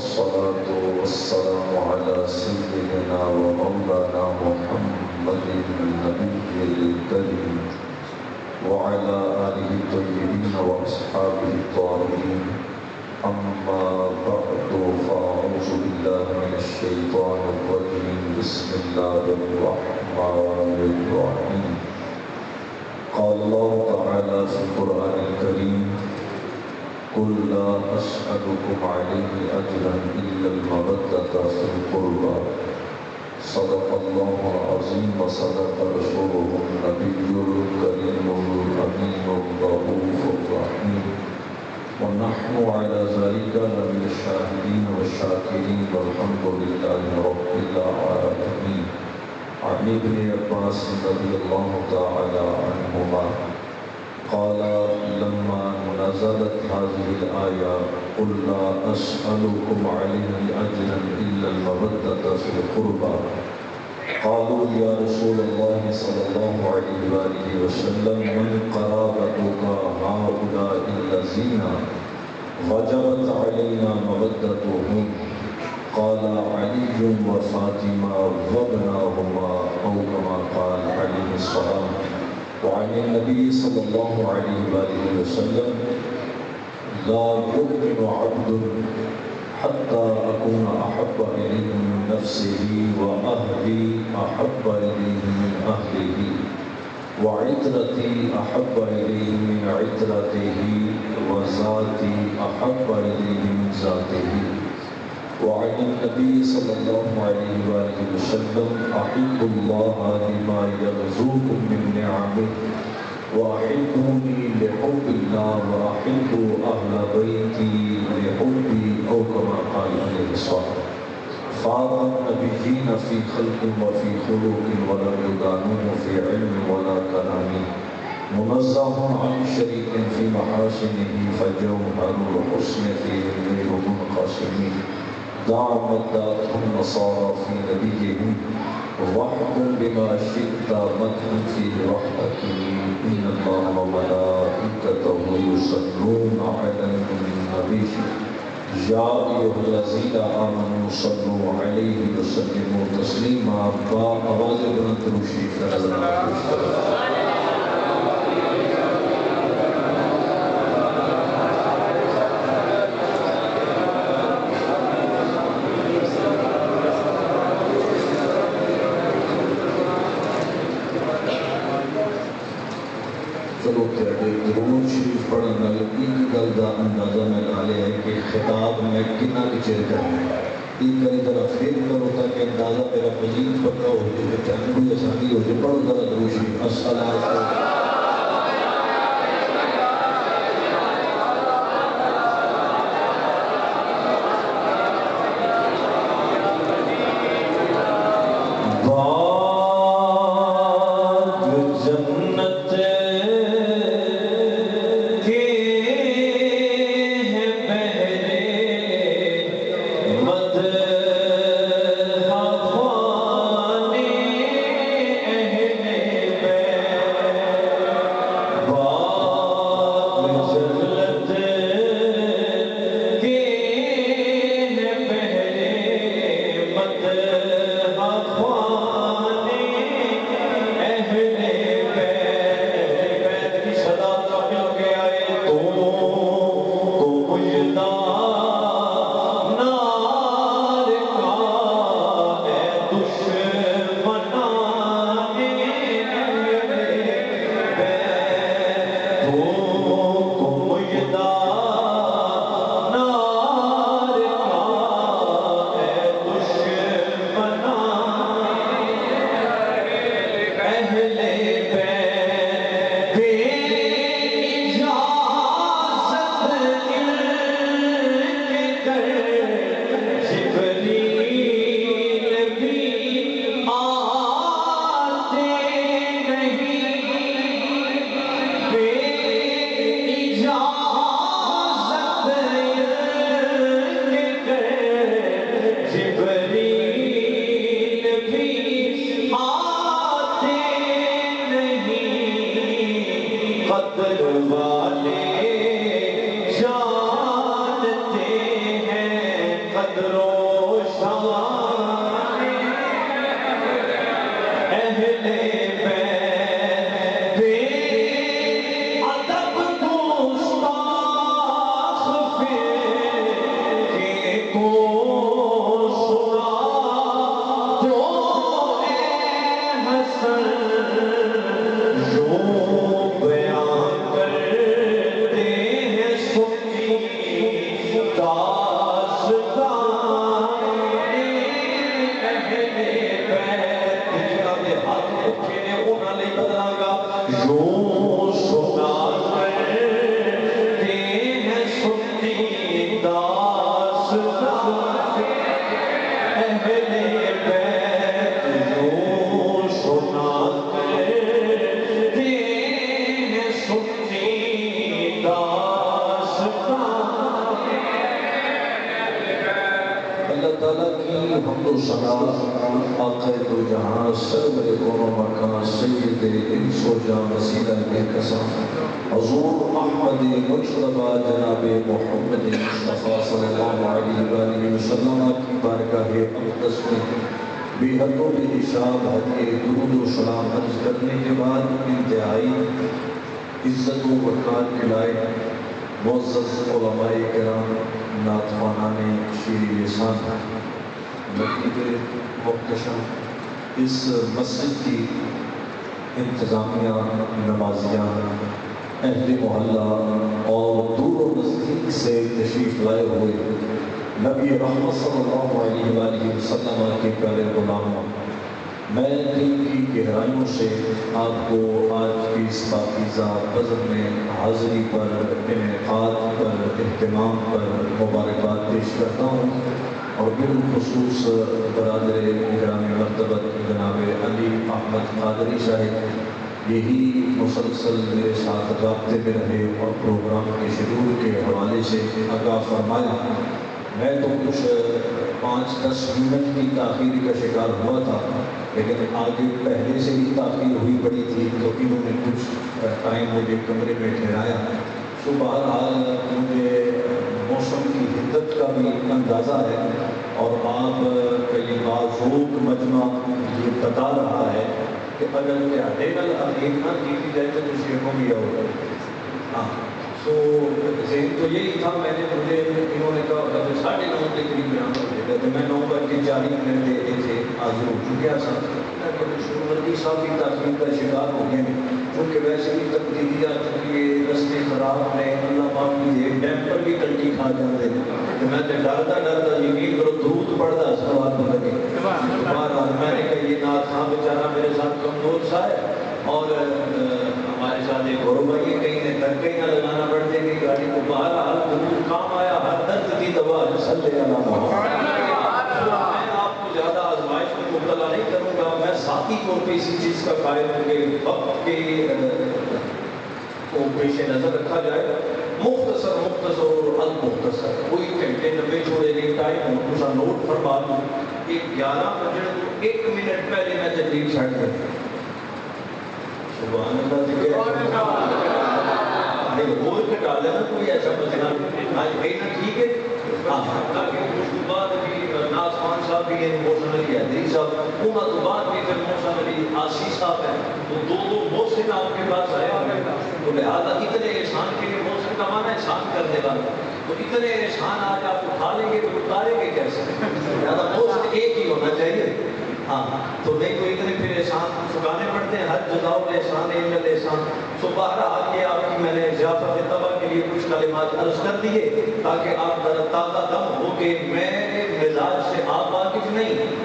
والصلاة والسلام على سيدنا ومولانا محمد النبي الكريم وعلى آله الطيبين وأصحابه الطاهرين. أما بعد فأعوذ بالله من الشيطان الرجيم. بسم الله الرحمن الرحيم. قال الله تعالى في القرآن الكريم: قل لا أسألكم عليه أجرا إلا المودة في القربى. صدق الله العظيم وصدق رسوله النبي الكريم الأمين الرؤوف الرحيم. ونحن على ذلك لمن الشاهدين والشاكرين والحمد لله رب العالمين. عن ابن عباس رضي الله تعالى عنهما قال: لما نزلت هذه الآية قل لا أسألكم عليه أجرا إلا المودة في القربى، قالوا يا رسول الله صلى الله عليه وآله وسلم من قرابتك هؤلاء الذين وجبت علينا مودتهم؟ قال: علي وفاطمة وابناهما، أو كما قال عليه السلام. وعن النبي صلى الله عليه وآله وسلم: لا يؤمن عبد حتى أكون أحب إليه من نفسه وأهلي أحب إليه من أهله وعترتي أحب إليه من عترته وذاتي أحب إليه من ذاته. وعن النبي صلى الله عليه وآله وسلم: أحب الله لما يرزقكم من نعمه وأحبوني لحب الله وأحب أهل بيتي لحبي، أو كما قال عليه الصلاة. فاض النبيين في خلق وفي خلق ولم يدانوه في علم ولا كلام، منزه عن شريك في محاسنه فجوهر الحسن في غير منقسم. دعمت داتهم النصارى في نبيهم واحكم بما شئت مدحا فيه رحمته. إن الله وملائكته يصلون على النبي يا أيها الذين آمنوا صلوا عليه وسلموا تسليما. آواز بلند تشریف چلو درود شریف پڑھن نال ایک گل دا اندازہ میں لے ہے کہ خطاب میں کتنا چر کرنا ہے. ایک کری ذرا پھر کرو تاکہ اندازہ میرا مزید پکا ہو جائے، چاہے کوئی آسانی ہو جائے. پڑھو ذرا درود شریف. السلام علیکم. حمد و ثنا آقا دو جہاں سرور کون و مکان سید انس و جان وسیلہ بے قسم حضور احمد مجتبی جناب محمد مصطفیٰ صلی اللہ علیہ وآلہ وسلم کی بارگاہ اقدس میں بے حد و بے حساب ہدیے درود و سلام عرض کرنے کے بعد انتہائی عزت و وقار کے لائق معزز علماء کرام نعت خوانان شیر لسان لطیف محتشم اس مسجد کی انتظامیہ نمازیاں اہل محلہ اور دور و نزدیک سے تشریف لائے ہوئے نبی رحمت صلی اللہ علیہ وآلہ وسلم کے پیارے غلاموں، میں دل کی گہرائیوں سے آپ کو آج کی اس پاکیزہ بزم میں حاضری پر، انعقاد پر، اہتمام پر مبارکباد پیش کرتا ہوں، اور بالخصوص برادر گرامی مرتبت جناب علی احمد قادری صاحب یہی مسلسل میرے ساتھ رابطے میں رہے اور پروگرام کے شیڈول کے حوالے سے آگاہ فرمایا۔ میں تو کچھ 5-10 منٹ کی تاخیر کا شکار ہوا تھا، لیکن آگے پہلے سے ہی تاخیر ہوئی پڑی تھی تو انہوں نے کچھ ٹائم مجھے کمرے میں ٹھہرایا۔ تو بہرحال مجھے موسم کی حدت کا بھی اندازہ ہے، اور آپ کا یہ بازوق مجمع یہ بتا رہا ہے کہ اگر کیا ٹیبل اخیر نہ کی جائے تو کچھ ہو گیا ہوگا۔ ہاں تو ذہن تو یہی تھا، مجھے انہوں نے کہا 9:30 کے قریب یہاں پر جگہ تو میں 9:40 دے تھے حاضر ہو چکیا تھا۔ شروعاتی صاحب کی تاخیر کا شکار ہو گئے، چونکہ ویسے بھی تبدیلیات یہ رستے خراب ہیں، اللہ پاک کی ایک ڈیمپر بھی کلٹی کھا جاتے ہیں، تو میں تو ڈرتا یقین کرو درود پڑھتا سوال تو لگے۔ بہرحال میں نے کہا یہ نعت خواں بیچارہ میرے ساتھ کمزور سا ہے، اور ہمارے ساتھ ایک اور بھائی کہیں نے ترکے نہ لگانا پڑتے کہ گاڑی کو، بہرحال درود کام آیا، ہر درد کی دوا صلی اللہ علیہ وسلم۔ میں آپ کو زیادہ آزمائش میں مبتلا نہیں کروں گا، میں ذاتی طور پہ اسی چیز کا قائل ہوں کہ وقت کے کو پیش نظر رکھا جائے، مختصر اور المختصر، کوئی گھنٹے 90 چھوڑے نہیں، ٹائم دوسرا نوٹ فرما دوں کہ 11 بجے تو 1 منٹ پہلے میں تقریر سٹارٹ کرتا ہوں۔ سبحان اللہ، اور کے ڈالے نا کوئی ایسا مسئلہ آج بھائی نا ٹھیک ہے، تاکہ اس کے بعد بھی ناز خان صاحب بھی ہیں، محسن علی حیدری صاحب، انہوں تو بعد بھی پھر محسن علی آسی صاحب ہیں، تو دو محسن آپ کے پاس آئے ہوئے، تو لہٰذا اتنے احسان کے لیے محسن کا معنی احسان کرنے والا، تو اتنے احسان آج آپ اٹھا لیں گے تو اتاریں گے کیسے؟ لہٰذا محسن ایک ہی ہونا چاہیے۔ ہاں تو نہیں تو اتنے پھر احسان چکانے پڑتے ہیں، ہر جزاؤ احسان الا احسان۔ تو بہرحال یہ آپ کی میں نے ضیافت طبع کے لیے کچھ کلمات عرض کر دیے تاکہ آپ ذرا تازہ دم ہو کہ میرے مزاج سے آپ واقف نہیں،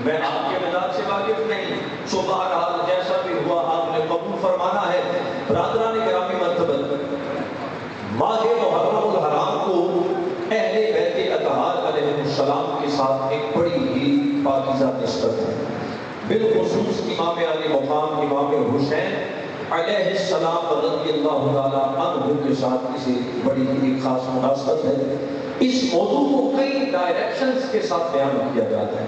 میں آپ کے مزاج سے واقف نہیں۔ سو بہرحال جیسا بھی ہوا آپ نے قبول فرمانا ہے۔ برادران گرامی مرتبت، ماہ محرم الحرام کو اہل بیت اطہار علیہ السلام کے ساتھ ایک بڑی ہی پاکیزہ نسبت ہے، بالخصوص امام علی مقام امام حسین علیہ السلام رضی اللہ تعالیٰ عنہ کے ساتھ اسے بڑی ہی خاص مناسبت ہے۔ اس موضوع کو کئی ڈائریکشنز کے ساتھ بیان کیا جاتا ہے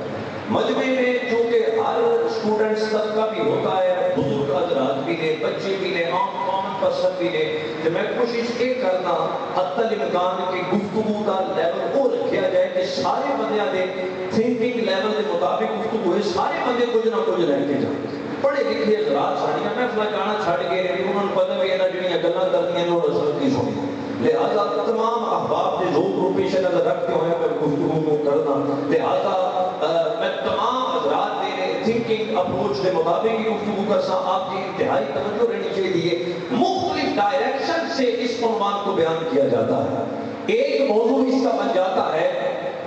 مجمع میں، چونکہ ہر اسٹوڈنٹس تک کا بھی ہوتا ہے، بزرگ حضرات بھی نے، بچے بھی نے، عام کامن پرسن بھی نے، تو میں کوشش یہ کرنا حتی الامکان کی گفتگو کا لیول وہ رکھیا جائے کہ سارے بندیاں دے تھنکنگ لیول کے مطابق گفتگو ہے، سارے بندے کچھ نہ کچھ رہ کے جائیں۔ پڑھے لکھے حضرات ساڑیاں محفلہ جانا چھڑ گئے ہیں، انہوں نے پتہ بھی ہے نا جنہیں گلاں کرنی ہیں انہوں نے سب کی سنی، لہذا تمام احباب کے ذوق کو پیش نظر رکھتے ہوئے میں گفتگو کو کرنا، لہذا میں تمام حضرات نے تھنکنگ اپروچ کے مطابق ہی گفتگو کرسا، آپ کی انتہائی توجہ رہنی چاہیے۔ مختلف ڈائریکشن سے اس عنوان کو بیان کیا جاتا ہے۔ ایک موضوع اس کا بن جاتا ہے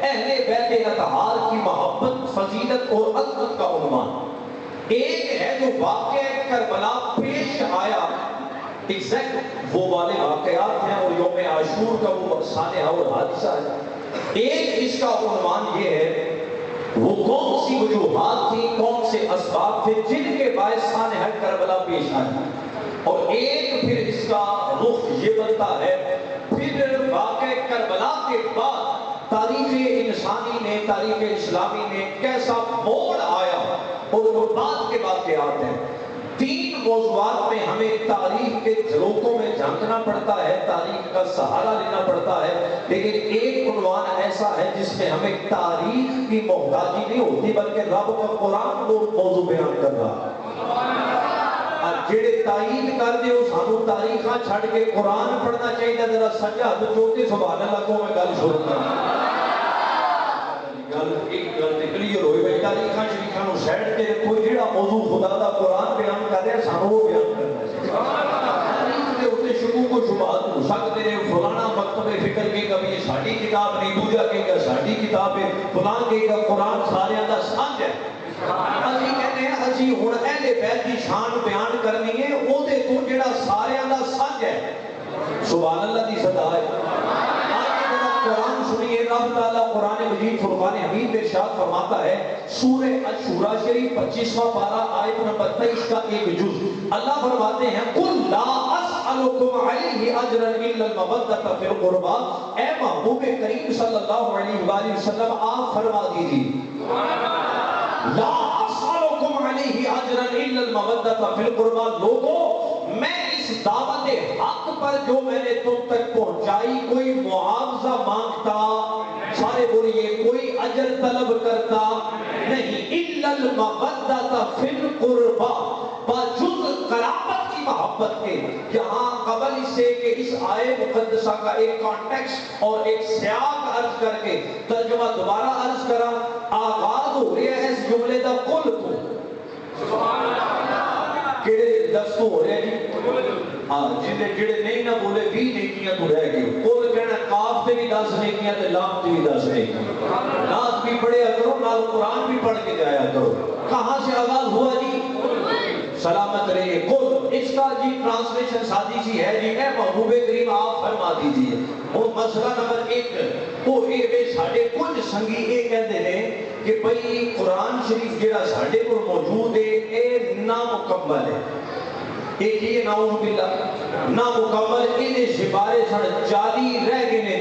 اہل بیت اطہار کی محبت، فضیلت اور عظمت کا عنوان۔ ایک ہے جو واقعہ کربلا پیش آیا، ایگزیکٹ وہ والے واقعات ہیں اور یوم عاشور کا وہ سانحہ اور حادثہ ہے۔ ایک اس کا عنوان یہ ہے وہ کون سی وجوہات تھی، کون سے اسباب تھے جن کے باعث سانحہ کربلا پیش آیا، اور ایک پھر اس کا رخ یہ بنتا ہے پھر واقعہ کربلا کے بعد تاریخ انسانی نے، تاریخ اسلامی میں کیسا موڑ آیا اور بعد کے واقعات ہیں. 3 موضوعات میں ہمیں تاریخ کے جھروکوں میں جھانکنا پڑتا ہے، تاریخ کا سہارا لینا پڑتا ہے، لیکن ایک عنوان ایسا ہے جس میں ہمیں تاریخ کی محتاجی نہیں ہوتی بلکہ رب کا قرآن وہ موضوع بیان کر رہا. جڑے تائید کر دے سانو تاریخاں چھڑ کے قرآن پڑھنا چاہیے. ذرا سجا تو چوتے سبحان اللہ کو میں گل سننا ایک گل کلیئر ہوئی بھائی تاریخاں شریفاں نو سائڈ تے رکھو، جڑا موضوع خدا دا قرآن بیان کر رہا ہے سانو وہ بیان کرنا چاہیے. تاریخ کے اوپر شکوک و شبہات ہو سکتے ہیں، فلانا مکتب فکر کے کبھی یہ ساڈی کتاب نہیں، دوجا کہے گا ساڈی کتاب ہے، فلان کہے گا قرآن سارے دا سانجھ ہے. اسی کہتے ہیں اسی ہن اہل بیت دی شان بیان کرنی ہے او دے تو جڑا سارے دا سانجھ ہے. سبحان اللہ دی صدا ہے. قرآن سنیے، رب تعالیٰ قرآن مجید فرقان حمید میں ارشاد فرماتا ہے سورہ الشورى شریف 25واں پارہ آیت نمبر 23 کا ایک جز. اللہ فرماتے ہیں قل لا اسألکم علیہ اجرا الا المودۃ فی القربى. اے محبوب کریم صلی اللہ علیہ وآلہ وسلم آپ فرما دیجیے لا اسألکم علیہ اجرا الا المودۃ فی القربى. لوگوں میں اس دعوت حق پر جو میں نے تم تک پہنچائی کوئی معاوضہ مانگتا، سارے بولیے کوئی اجر طلب کرتا نہیں. الا المودۃ فی القربى، بجز قرابت کی محبت کے. یہاں قبل اس سے کہ اس آئے مقدسہ کا ایک کانٹیکسٹ اور ایک سیاق عرض کر کے ترجمہ دوبارہ عرض کرا. آغاز ہو رہا ہے اس جملے دا قل تو سبحان اللہ کیڑے دستوں ہو رہے جی جڑے نہیں نہ بولے بھی نیکیاں تو رہ گئے. قل کہنا قاف تے بھی 10 نیکیاں تے لام تے بھی 10 نیکیاں. نعت بھی پڑھیا کرو، نال قرآن بھی پڑھ کے جایا کرو. کہاں سے آغاز ہوا جی؟ سلامت رہے. قل اس کا جی ٹرانسلیشن سادی سی ہے جی اے محبوب کریم آپ فرما دیجئے. وہ مسئلہ نمبر 1 وہ اے بے ساڈے کچھ سنگی اے کہندے نے کہ بھئی قرآن شریف جڑا ساڈے کول موجود ہے اے نامکمل ہے. ایک یہ نعوذ باللہ نامکمل انہیں سپارے سن 40 رہ گئے نے.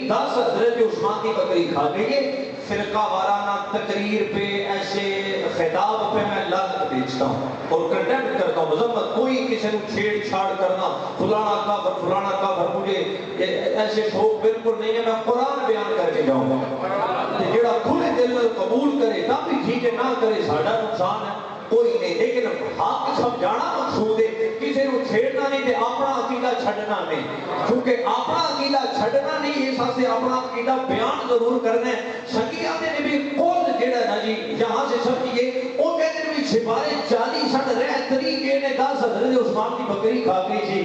10 حضرت عثمان کی بکری کھا گئی ہے. فرقہ وارانہ تقریر پہ ایسے خطاب پہ میں لعنت بھیجتا ہوں اور کنڈیم کرتا ہوں. مذمت کوئی کسی نے چھیڑ چھاڑ کرنا فلانا کافر مجھے ایسے شوق بالکل نہیں ہے. میں قرآن بیان کر کے جاؤں گا. جڑا کھلے دل میں قبول کرے تب بھی ٹھیک ہے، نہ کرے ساڈا نقصان ہے کوئی نہیں. لیکن حق سمجھانا مقصود ہے، کسی کو چھیڑنا نہیں تے اپنا عقیدہ چھڈنا نہیں. کیونکہ اپنا عقیدہ چھڈنا نہیں اس واسطے اپنا عقیدہ بیان ضرور کرنا ہے. سنگیاں نے بھی قول جڑا نا جی یہاں سے سمجھیے وہ کہتے ہیں بھی سپارے 40 سن رہ طریقے نے 10 حضرت عثمان کی بکری کھا گئی تھی.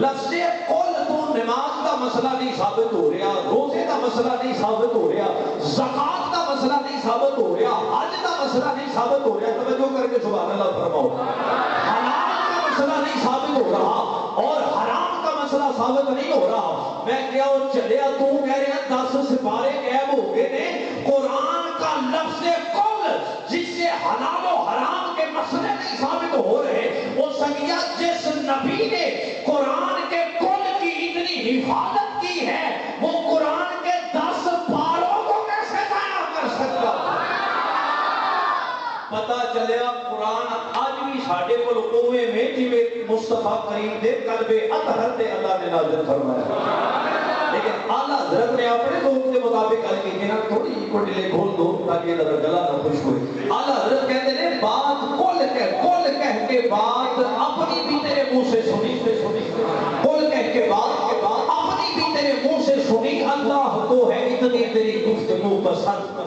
لفظ قول تو نماز کا مسئلہ نہیں ثابت ہو رہا، روزے کا مسئلہ نہیں ثابت ہو رہا، زکات کا مسئلہ نہیں ثابت ہو رہا، حج کا مسئلہ نہیں ثابت ہو رہا. توجہ کر کے سبحان اللہ فرماؤ. حلال کا مسئلہ نہیں ثابت ہو رہا اور حرام کا مسئلہ ثابت نہیں ہو رہا. میں کیا چلیا تو کہہ رہے ہیں 10 سپارے غائب ہو گئے نے. قرآن کا لفظ قول جس سے حلال و حرام کے مسئلے نہیں ثابت ہو رہے، وہ سنگیا جس نبی نے قرآن کے قول کی اتنی حفاظت کی ہے وہ قرآن کے 10 پاروں کو کیسے ضائع کر سکتا؟ پتہ چلیا قرآن آج بھی ساڈے کول اوے میں جویں مصطفیٰ کریم دے قلب اطہر تے اللہ نے نازل فرمایا. لیکن اعلیٰ حضرت نے اپنے ذوق کے مطابق کل کی نا تھوڑی کو ڈلے کھول دو تاکہ ذرا گلا نہ خشک ہوئے. اعلیٰ حضرت کہتے ہیں بات کل کہہ کے بات اپنی بھی تیرے منہ سے سنی کل کہہ کے بات اپنی بھی تیرے منہ سے سنی. اللہ کو ہے اتنی تیری گفتگو پسند.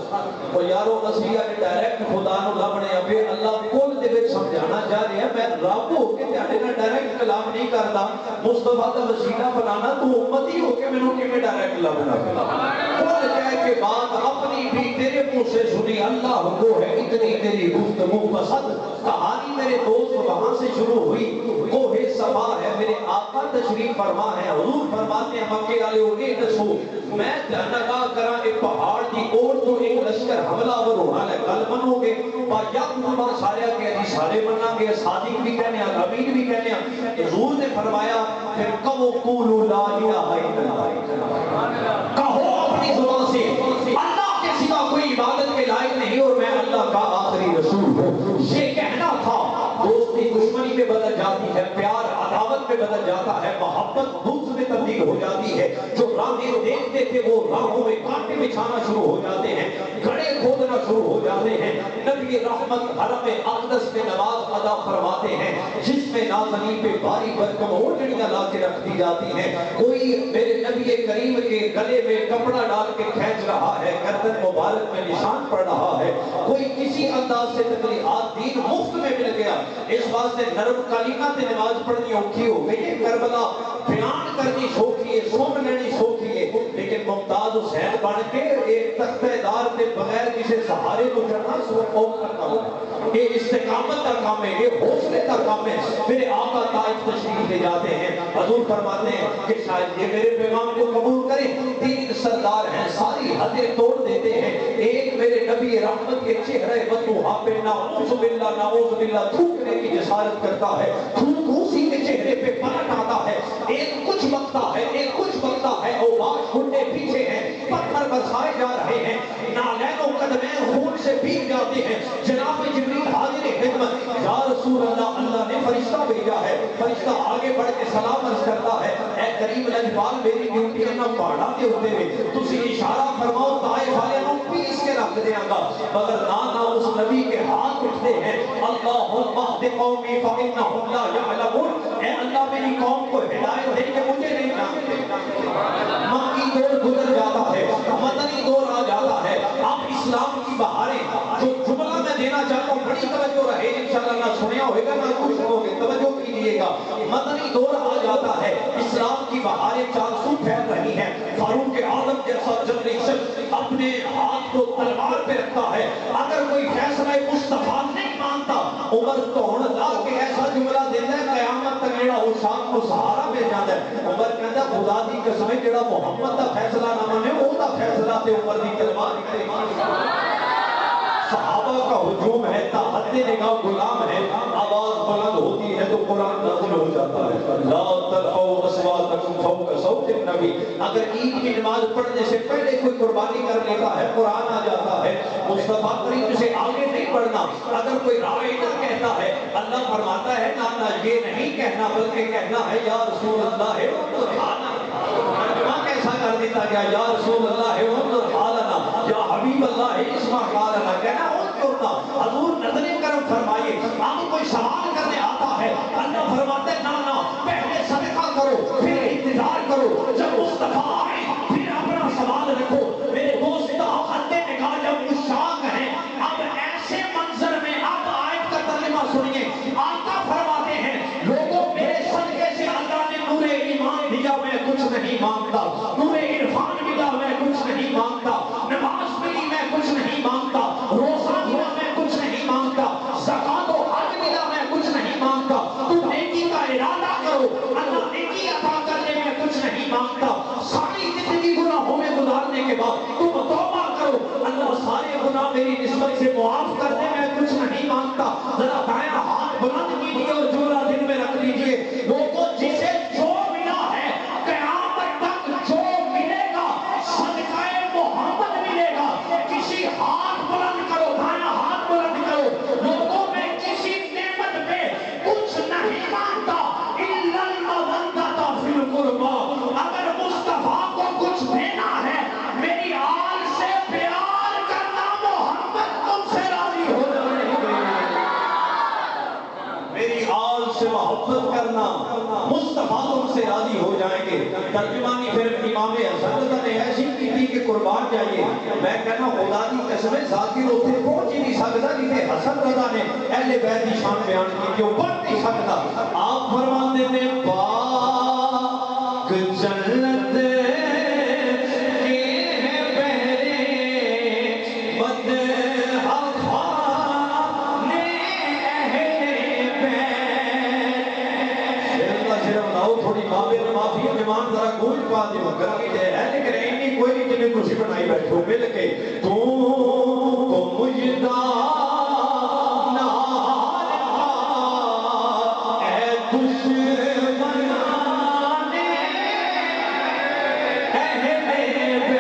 اور یارو نصیحت نے ڈائریکٹ خدا نو لبنے ابے اللہ کل دے وچ سمجھانا چاہ رہے ہیں. میں رب ہو کے تیرے نال ڈائریکٹ کلام نہیں کرتا. مصطفیٰ دا وسیلہ بنانا تو امتی ہو کے مینوں کیویں ڈائریکٹ لبنا پیا. کل کہہ کے بات اپنی بھی تیرے منہ سے سنی. اللہ کو ہے اتنی تیری گفتگو پسند. کہانی میرے دوست وہاں سے شروع ہوئی. کوہ صفا ہے میرے آقا تشریف فرما ہے. حضور فرماتے ہیں مکے والے اے دسو میں نگاہ کراں ایک پہاڑ دی اور تو ایک لشکر حملہ ور ہونا ہے کل منو گے با یکدم سارے کہ جی سارے مننا گے. صادق بھی کہنے ہیں امین بھی کہنے ہیں. حضور نے فرمایا پھر کہو قولوا لا الہ الا اللہ. کہو اپنی زبان سے اللہ کے سوا کوئی عبادت کے لائق نہیں اور میں اللہ کا آخری رسول ہوں، یہ کہنا تھا۔ دوستی دشمنی میں بدل جاتی ہے، پیار عداوت میں بدل جاتا ہے، محبت بغض میں تبدیل ہو جاتی ہے۔ جو راہیں دیکھتے تھے وہ راہوں میں کانٹے بچھانا شروع ہو جاتے ہیں، گڑھے کھودنا شروع ہو جاتے ہیں۔ نبی رحمت حرم اقدس میں نماز ادا فرماتے ہیں جس میں نازنین پہ باری برکم اوڑھنیاں لا کے رکھ دی جاتی ہیں۔ کوئی میرے نبی کریم کے گلے میں کپڑا ڈال کے کھینچ رہا ہے، گردن مبارک میں نشان پڑ رہا ہے، کوئی کسی انداز سے تبلیغات دین مفت میں مل گیا، اس واسطے نرم کلمہ تے نماز پڑھنی اوکھی ہو گئی ہے۔ کربلا بیان کرنی سوکھی ہے، سن لینی سوکھی ہے، لیکن ممتاز حسین بن کے ایک تختہ دار کے بغیر کسی سہارے کو چڑھنا سو قوم کا کام ہے، یہ استقامت کا کام ہے، یہ حوصلے کا کام ہے۔ میرے آقا طائف تشریف لے جاتے ہیں، حضور فرماتے ہیں کہ شاید یہ میرے پیغام کو قبول کریں، تین سردار ہیں، ساری حدیں توڑ دیتے ہیں۔ ایک میرے نبی رحمت کے چہرے بطوحا پہ نعوذ باللہ تھوکنے کی جسارت کرتا ہے، تھوک اسی کے چہرے پہ پلٹ آتا ہے، ایک کچھ بکتا ہے، ایک کچھ بکتا ہے، اوباش گھنٹے پیچھے ہیں، پتھر برسائے جا رہے ہیں، نالین و قدمین خون سے بھیگ جاتے ہیں۔ جناب جبریل حاضر خدمت، یا رسول اللہ، اللہ نے فرشتہ بھیجا ہے۔ فرشتہ آگے بڑھ کے سلام عرض کرتا ہے، اے کریم لجپال میری ڈیوٹی ہے نہ پہاڑا کے ہوتے ہوئے، تسی اشارہ فرماؤ طائف والے نو پیس کے رکھ دیا گا، مگر نہ اس نبی کے ہاتھ اٹھتے ہیں، اللہم اہد قومی فإنہم لا یعلمون، اے اللہ میری قوم کو ہدایت دے کہ مجھے نہیں جانتے۔ مکی دور گزر جاتا ہے، مدنی دور آ جاتا ہے، اب اسلام کی بہاریں، جو جملہ میں دینا چاہتا ہوں بڑی توجہ رہے، انشاءاللہ نہ سنیا ہوئے گا نہ کچھ ہوگے، توجہ کیجئے گا۔ مدنی دور آ جاتا ہے، اسلام کی بہاریں چار سو پھیل رہی ہیں، فاروق اعظم جیسا جنریشن اپنے ہاتھ کو تلوار پہ رکھتا ہے، اگر کوئی فیصلہ مصطفیٰ نہیں مانتا، عمر توڑ لا کے ایسا جملہ دیتا ہے قیامت تک جڑا وہ شام کو سہارا مل جاتا ہے۔ عمر کہتا ہے خدا دی قسم ہے جڑا محمد دا فیصلہ نہ مانے وہ دا فیصلہ تے عمر دی تلوار نکلے گی۔ صحابہ کا ہجوم ہے، تحت نگاہ غلام ہے، آواز بلند ہوتی ہے تو قرآن نازل ہو جاتا ہے، لا ترفعوا اصواتکم فوق صوت النبی۔ اگر عید کی نماز پڑھنے سے پہلے کوئی قربانی کر لیتا ہے قرآن آ جاتا ہے، مصطفیٰ کریم سے آگے نہیں بڑھنا۔ اگر کوئی رائے کہتا ہے، اللہ فرماتا ہے نہ یہ نہیں کہنا بلکہ کہنا ہے یا رسول اللہ ہے ترجمہ کیسا کر دیتا گیا، یا رسول اللہ ہے انظر حالنا، یا حبیب اللہ ہے اسمع قالنا، کہنا انظرنا، حضور نظر کرم فرمائیے۔ آپ کوئی سوال کرنے آتا ہے، اللہ فرماتے ہیں نہ پہلے صدقہ کرو پھر انتظار کرو، جب مصطفیٰ آئے پھر اپنا سوال رکھو۔ میرے دوست حد نگاہ جب مشتاق ہیں، اب ایسے منظر میں اب آیت کا ترجمہ سنیے، آقا فرماتے ہیں لوگوں میرے صدقے سے اللہ نے نور ایمان دیا میں کچھ نہیں مانگتا، نور عرفان ملا میں کچھ نہیں مانگتا، نماز ملی میں کچھ نہیں مانگتا، روزہ ملا میں کچھ نہیں مانگتا، زکوٰۃ و حج ملا میں کچھ نہیں مانگتا، تو نیکی کا ارادہ کرو اللہ نیکی عطا کرنے میں کچھ نہیں مانگتا، ساری زندگی گناہوں میں گزارنے کے بعد تم توبہ کرو اللہ سارے گناہ میری نسبت سے معاف کرنے میں کچھ نہیں مانگتا۔ ذرا دائیں ہاتھ بلند کیجیے اور جملہ دل میں رکھ لیجیے، لوگوں جسے جو ملا ہے قیامت تک جو ملے گا صدقہ محمد ملے گا۔ کسی ہاتھ بلند کرو، دائیں ہاتھ بلند کرو، لوگوں میں کسی نعمت پہ کچھ نہیں مانگتا الا المودۃ فی القربی۔ اگر مصطفیٰ کو کچھ دینا ہے میری آل سے پیار کرنا، محمد تم سے راضی ہو جائے گے، میری آل سے محبت کرنا مصطفیٰ تم سے راضی ہو جائیں گے۔ ترجمانی پھر امام حسن نے ایسی کی تھی کہ قربان جائیے، میں کہنا خدا دی قسم ذاکر اتنے پہنچ ہی نہیں سکتا جسے حسن رضا نے اہل بیت کی شان بیان کی کہ وہ پڑھ نہیں سکتا۔ آپ فرماتے ہیں پاک جنت ذرا گونج پا دیو گرمی دے ہے لیکن اینی کوئی نہیں جنہیں خوشی بنائی بیٹھو مل کے تو مجدہ نار کا اے دشمنان اہل بیت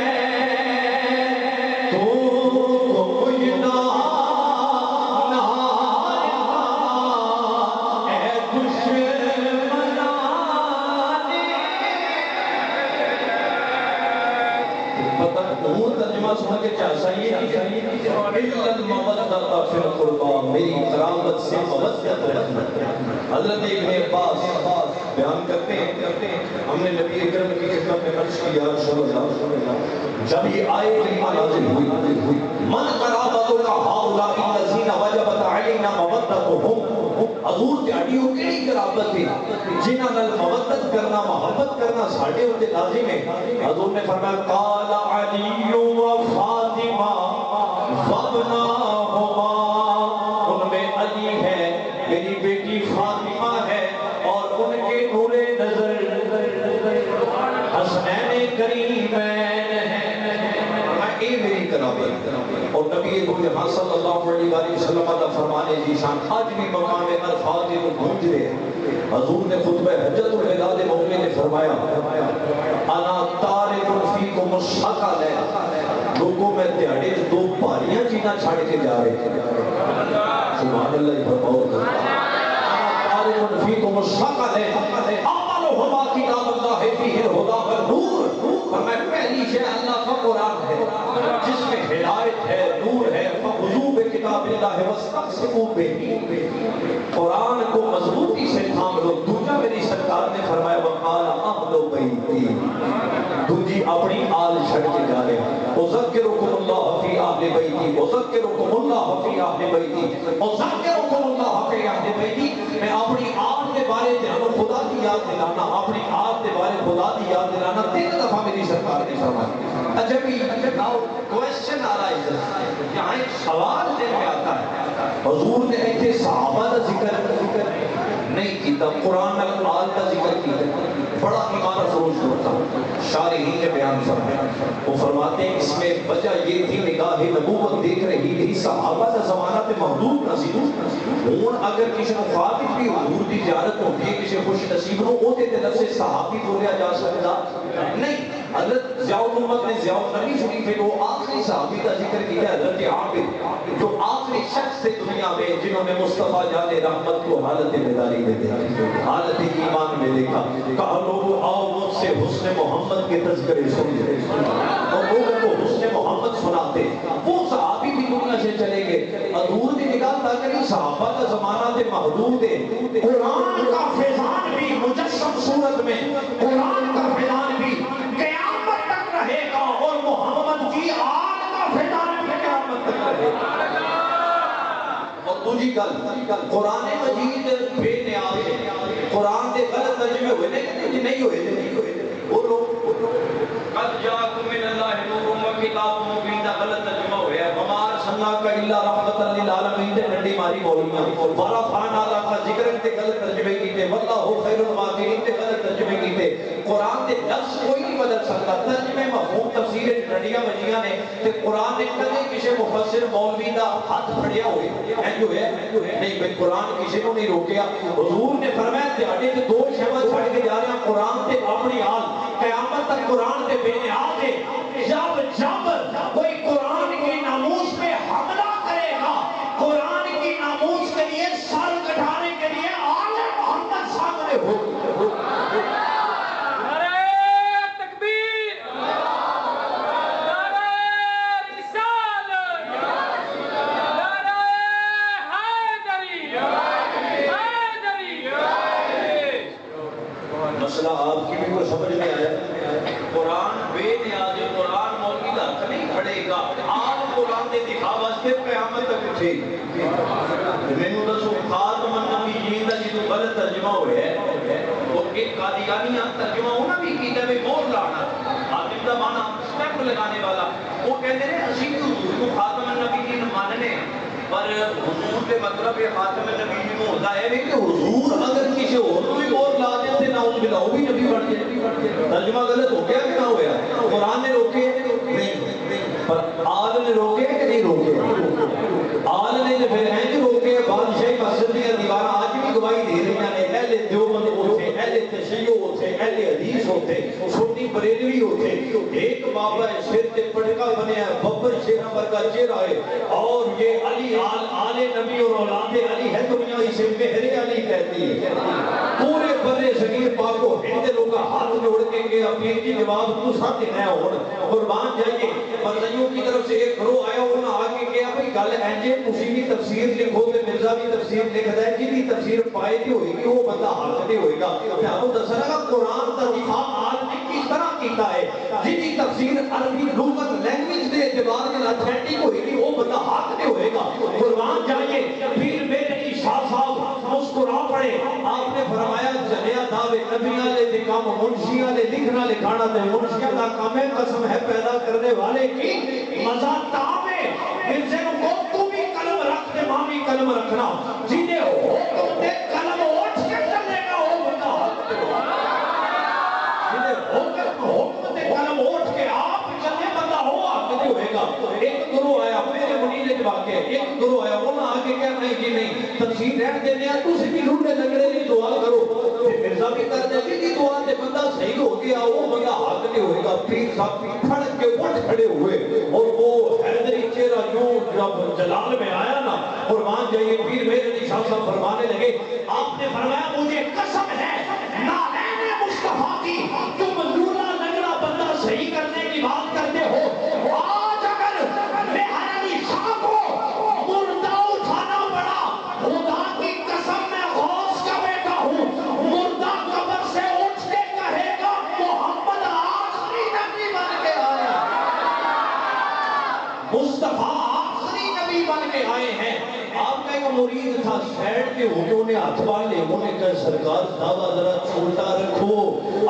تو جملہ سن کے چاہتا ہے اِلَّا الْمَوَدَّةَ فِي الْقُرْبَى میری قرابت سے مودت رکھنا. حضرت ابن عباس بیان کرتے ہیں ہم نے نبی اکرم کی خدمت میں عرض کیا یا رسول اللہ جب یہ آیت کریمہ نازل ہوئی من قرابتک ہؤلاء الذین وجبت علینا مودتهم حضور تہاڈیو کیڑی قرابت ہے جنہاں نال مودت کرنا محبت کرنا ساڈے اوتے لازم ہے. حضور نے فرمایا قال علی و فاطمہ وابناہما ان میں علی ہے میری بیٹی فاطمہ ہے اور ان کے نور نظر حسنین کریمین ہیں. اے میری قرابت اور نبی جہاں صلی اللہ علیہ وسلم کا فرمانے کی شان آج بھی مقام عرفات میں گونج رہے ہیں. حضور نے خطبہ حجت الوداع کے موقع میں فرمایا انا تارک فیکم الثقلین لوگوں میں تہاڈے دو بھاریاں چیزاں چھڑ کے جا رہے ہیں. سبحان اللہ بہت انا تارک فیکم الثقلین اولهما کتاب اللہ فیہ الہدی والنور. فرمایا پہلی شے اللہ کا قرآن ہے جس میں ہدایت ہے نور ہے. فخذوا بکتاب اللہ واستمسکوا بہ قرآن کو مضبوطی سے تھام لو. دوسرا میری سرکار نے فرمایا وقال اہل بیتی دوجی اپنی آل چھڑ کے جا رہے ہیں. اذکرکم اللہ فی اہل بیتی اذکرکم اللہ فی اہل بیتی اذکرکم اللہ فی اہل بیتی. میں اپنی آپ کے بارے دھیانو خدا کی یاد دلانا اپنی آپ کے بارے خدا کی یاد دلانا 3 دفعہ میری سرکار نے فرمایا. اچھا بھی کوشچن آ رہا ہے یہاں ایک سوال دل میں آتا ہے حضور نے ایتھے صحابہ کا ذکر نہیں کیتا قرآن آل کا ذکر کیتا. بڑا ایمان افروز ہوتا شارحین نے بیان فرمایا وہ فرماتے ہیں اس میں وجہ یہ تھی نگاہ نبوت دیکھ رہی تھی صحابہ کا زمانہ تے محدود نصیب ہوں. اگر کسی مخاطب بھی حضور دی زیارت ہوتی ہے کسی خوش نصیب نو او دے طرف سے صحابی بولیا جا سکتا نہیں. حضرت ضیاء الامت نے ضیاء النبی شریف میں وہ آخری صحابی کا ذکر کیا حضرت عابد جو آخری شخص تھے دنیا میں جنہوں نے مصطفیٰ جان رحمت کو حالت بیداری میں دیکھا حالت ایمان میں دیکھا. کہا لوگوں آؤ مجھ سے حسن محمد کے تذکرے سنتے اور لوگوں کو حسن محمد سناتے. وہ صحابی بھی دنیا سے چلے گئے. حضور کی نگاہ تاکہ صحابہ کا زمانہ تے محدود ہے. قرآن کا فیضان بھی مجسم صورت میں قرآن کا فیضان بھی قیامت تک رہے گا اور محمد کی آل کا فیضان بھی قیامت تک رہے گا. اور دوسری گل قرآن مجید بے نیاز ہے. قرآن دے غلط ترجمے ہوئے نہیں ہوئے وہ لوگ قد جاءکم من اللہ نور و کتاب مبین دا غلط ترجمہ ہوا ہے. وما ارسلناک الا رحمۃ للعالمین تے ڈنڈی ماری مولویاں ورفعنا لک ذکرک تے غلط ترجمے کیتے واللہ خیر الغافرین تے غلط ترجمے کیتے. قرآن دے لفظ کوئی نہیں بدل سکتا. ترجمے مفہوم تفسیر ڈنڈیاں بجیاں نے تے قرآن نے کدے کسی مفسر مولوی دا ہاتھ پھڑیا ہوئے جو ہے نہیں بھئی قرآن کسی کو نہیں روکیا. حضور نے فرمایا تہاڈے تے 2 شیواں چھڑ کے جا رہے ہیں قرآن تے اپنی آل. قیامت تک قرآن تے بے نیاز ہے. جب کوئی قرآن کی ناموس پہ حملہ کرے گا قرآن کی ناموس کے لیے سر کٹانے کے لیے آل محمد سامنے ہو. مسئلہ آپ کی بھی کوئی سمجھ میں آیا. قرآن بے نیاز قرآن مولوی کا حق نہیں کھڑے گا. آپ قرآن دے دکھا واسطے قیامت تک اٹھے مینوں دسو خاتم النبیین دا جدوں غلط ترجمہ ہوا ہے وہ ایک قادیانیہ ترجمہ انہاں بھی کیتا ہے مور لانا خاتم دا معنی سٹیمپ لگانے والا. وہ کہتے ہیں اسی بھی حضور کو خاتم النبیین ماننے پر حضور کے مطلب یہ خاتم النبیین کو ہوتا ہے کہ حضور اگر کسی اور کو بھی مور لا دیتے نعوذ باللہ وہ بھی نبی بن جائے. ترجمہ غلط ہو گیا کہ نہ ہوا. قرآن نے روکے نہیں پر آل نے روکے کہ نہیں روکے. آل نے جو پھر ہیں جو روکے بادشاہی مسجد کی دیوار آج بھی گواہی دے رہی ہیں. اہل دیوبند ہوتے اہل تشیع ہوتے اہل حدیث ہوتے سنی بریلوی ہوتے ایک بابا ہے سر تے پٹکا بنے ہیں ببر شیر نمبر کا چہرہ ہے اور یہ علی آل نبی اور اولاد علی ہے. دنیا اسے مہر علی کہتی ہے. پورے برے صغیر پاک کو ہند لوگ ہاتھ جوڑ کے پیر جی جواب تو ساتھ دینا ہے قربان جائیے مرزائیوں کی طرف سے ایک گروہ آیا انہوں نے آگے کیا بھئی گل اینجے تسی بھی تفسیر لکھو تے مرزا بھی تفسیر لکھتا ہے جی بھی تفسیر پائے دی ہوئے گی وہ بندہ حق دے ہوئے گا میں آپ کو دسنا گا قرآن کا دفاع آدمی کس طرح کیتا ہے جی بھی تفسیر عربی لغت لینگویج دے اعتبار میں اتھینٹک ہوئے گی وہ بندہ حق دے ہوئے گا قربان جائیے پھر میرے شاہ صاحب مسکرا پڑے آپ نے فرمایا جنیا دعوے نبیاں لے دکام منشیاں لے لکھنا لکھانا دے منشیاں دا کام ہے قسم ہے پیدا کرنے والے کی مزہ تامے مرزے کو تو بھی قلم رکھ دے ماں بھی قلم رکھنا جیدے ہو تم دے قلم اٹھ کے چلے گا ہو بندہ حق دے جیدے حکم دے قلم اٹھ کے آپ چلے بندہ ہو حق دے ہوئے گا ایک گروہ آیا میرے منیلے جواب کے ایک گروہ آیا وہ نہ آگے کیا نہیں جی نہیں تفسیر رہن دینے ہیں تو سے بھی لوٹے لگڑے نہیں دعا کرو پھر مرزا بھی کر دے جی دعا دے بندہ صحیح ہو گیا وہ بندہ حق نہیں ہوئے گا پیر صاحب پھڑ کے اٹھ کھڑے ہوئے اور وہ حیدری چہرہ یوں جب جلال میں آیا نا قربان جائیے پیر میرے علی شاہ صاحب فرمانے لگے آپ نے فرمایا مجھے قسم ہے نالین مصطفیٰ کی تم لولا لگڑا بندہ صحیح کرنے کی بات کرتے ہو آج اگر میرے علی شاہ کو مردہ اٹھانا پڑا خدا کی قسم میں غوث کا بیٹا ہوں مردہ قبر سے اٹھ کے کہے گا محمد آخری نبی بن کے آیا مصطفیٰ آخری نبی بن کے آئے ہیں آپ کا ایک مرید تھا سیڈ کے ہوٹوں نے ہاتھ باندھ لے انہوں نے کہا سرکار دعویٰ ذرا چھوٹا رکھو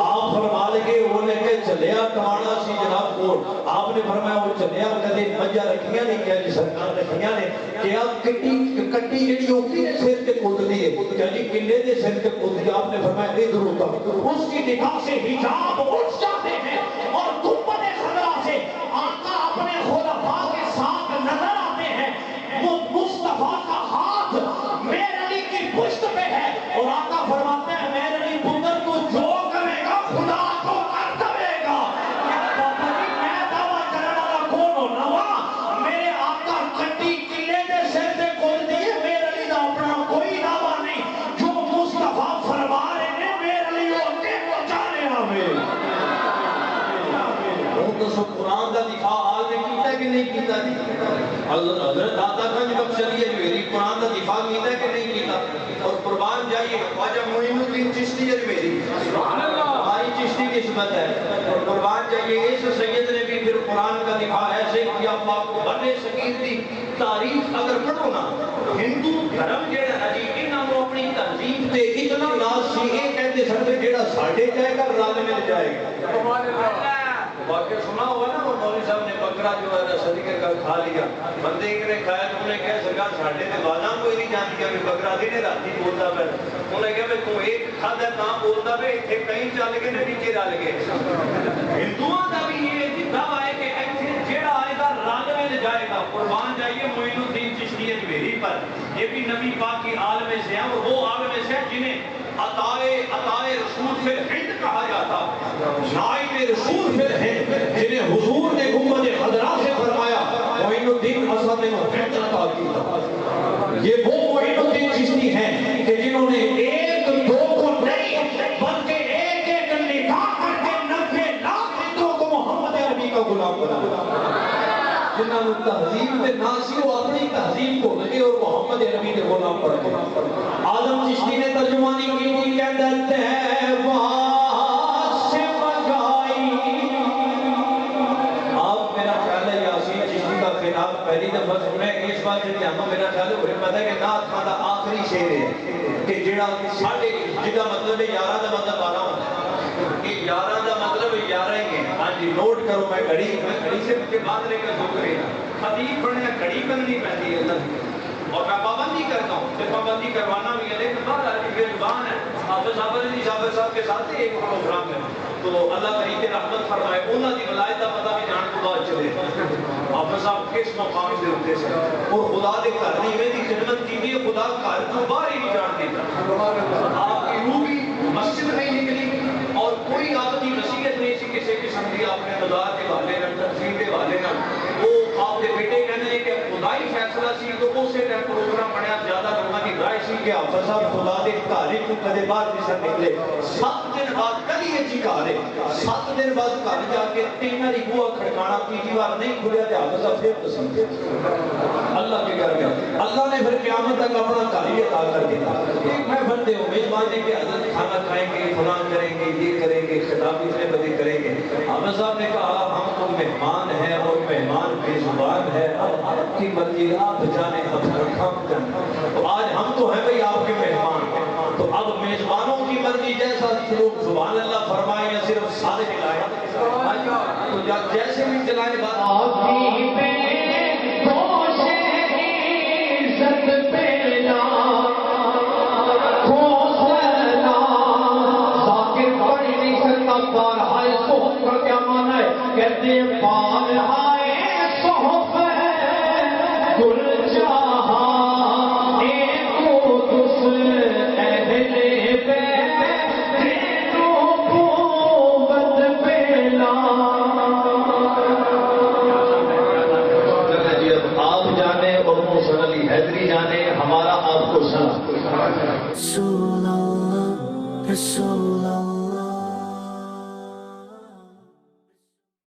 آپ فرما لگے انہوں نے کہا چلیا ٹمانا سی جناب کو آپ نے فرمایا وہ چلیا کدے مجھا رکھیاں نہیں کیا جی سرکار رکھیاں نے کیا کٹی جڑی ہوتی ہے سر کے کود دیئے کیا جی کلے دے سر کے کود دیئے آپ نے فرمایا ادھر ہوتا اس کی نگاہ سے حجاب اٹھ جاتے ہیں اور گنبد خضرا سے آقا اپنے خلفاء کے ساتھ نظر آتے ہیں مصطفیٰ کا ہاتھ میرے علی کی پشت پہ ہے اور آقا فرماتے ہیں میرے علی پتر تو جو کرے گا خدا تو کر دے گا بابا جی میں دعویٰ کرنے والا کون ہو نوا میرے آقا کٹی قلعے دے سر سے کھول دیے میرے علی دا اپنا کوئی دعویٰ نہیں جو مصطفیٰ فرما رہے ہیں میرے علی ہوتے جانے ہمیں وہ تو سب قرآن دا دفاع آل نے کیتا ہے کہ نہیں کیتا حضرت داتا گنج بخشلی اجمیری قرآن کا دفاع کیتا ہے کہ نہیں کیتا اور قربان جائیے خواجہ معین الدین چشتی اجمیری ہماری چشتی قسمت ہے اور قربان جائیے اس سید نے بھی پھر قرآن کا دفاع ایسے کیا پاک بنے سکیر دی تاریخ اگر پڑھو نا ہندو دھرم جیڑا عجیب انہاں نو اپنی تہذیب تے اتنا ناز سی یہ کہتے سن جیڑا ساڈے جائے گا رل مل جائے گا واقعہ سنا ہوا نا وہ مولوی صاحب نے بکرا جو ہے صدقے کا کھا لیا بندے ایک نے کھایا تو انہیں کہا سرکار ساڈے تے بازاں کوئی نہیں جانتی کہ بکرا دن راتی بولتا پہ انہیں کہا تو ایک کھادا تاں بولتا پہ ایتھے کئی چل گئے نے نیچے رل گئے ہندوؤں دا بھی یہ دعویٰ ہے کہ ایتھے جیڑا آئے گا رل مل جائے گا قربان جائیے معین الدین چشتی اجمیری پر یہ بھی نبی پاک کی عالم سے ہیں اور وہ عالم سے ہیں جنہیں عطائے رسول فی الہند کہا جاتا نائب رسول فی الہند جنہیں حضور نے گنبد خضرا سے فرمایا معین الدین اسد نے ہند عطا کی یہ وہ معین الدین چشتی ہیں کہ جنہوں نے ایک دو کو نہیں بلکہ ایک ایک نکاح کر کے 90 لاکھ ہندوؤں کو محمد عربی کا غلام بنا جنہاں نے تہذیب دے ناسی وہ اپنی تہذیب کو لگے اور محمد عربی دے غلام پڑھ گئے آدم چشتی نے ترجمانی کی تھی کہ دلتے ہیں سے مگائی آپ میرا خیال ہے یاسین چشتی کا خلاف پہلی دفعہ سنے اس بات سے کہ میرا خیال ہے انہیں پتہ ہے کہ نات خان دا آخری شعر ہے کہ جڑا ساڑھے جڑا مطلب ہے یارہ دا مطلب آنا ہوتا ہے کہ یارہ دا مطلب یارہ ہی ہے ہاں جی نوٹ کرو میں گھڑی سے مجھے بات لے کر دو کرے گا خطیب پڑھنے گھڑی کرنی پہنتی ہے اور میں پابندی کرتا ہوں کہ پابندی کروانا بھی ہے لیکن بات آج زبان ہے حافظ صاحب کے ساتھ ایک پروگرام ہے تو اللہ کریم کے رحمت فرمائے انہوں نے ولایت کا پتہ بھی جان کو بات چلے حافظ صاحب کس مقام سے ہوتے سے اور خدا دے گھر نہیں میں دی خدمت کی بھی خدا گھر کو باہر ہی نہیں جان دیتا آپ کی روح بھی مسجد نہیں نکلی اور کوئی آپ کی نصیحت نہیں سی کسی قسم کی آپ نے مزار کے والے نہ تنظیم کے والے نہ وہ آپ کے بیٹے کہنے ہیں کہ خدائی فیصلہ سی تو اسے ٹائم پروگرام بنیا زیادہ لوگوں کی رائے سی کہ حافظ صاحب خدا دے گھر کو کدے باہر نہیں سر نکلے 7 دن دن بعد کلی اچھی گھر ہے 7 دن بعد گھر جا کے 3 والی بوا کھڑکانا تیسری بار نہیں کھلیا تے حافظ صاحب پھر قسم اللہ کے گھر میں اللہ نے پھر قیامت تک اپنا گھر ہی عطا کر دیا ایک محفل دے میزبان نے کہ حضرت کھانا کھائیں گے فلاں کریں گے یہ کریں گے خطاب اتنے بجے کریں گے حافظ صاحب نے کہا ہم تو مہمان ہیں اور مہمان بے زبان ہے اب آپ کی مرضی آپ جانے اب ہم جانے تو آج ہم تو ہیں بھئی آپ کے مہمان تو اب میزبانوں کی مرضی جیسا لوگ سبحان اللہ فرمائیں یا صرف سارے چلائیں تو جیسے بھی چلائیں بات کہتے پار آئے صحف گل جہاں ایک دس اہل بیت نبوت پہلا آپ جانے اور محسن علی حیدری جانے ہمارا آپ کو سلام رسول اللہ رسول اللہ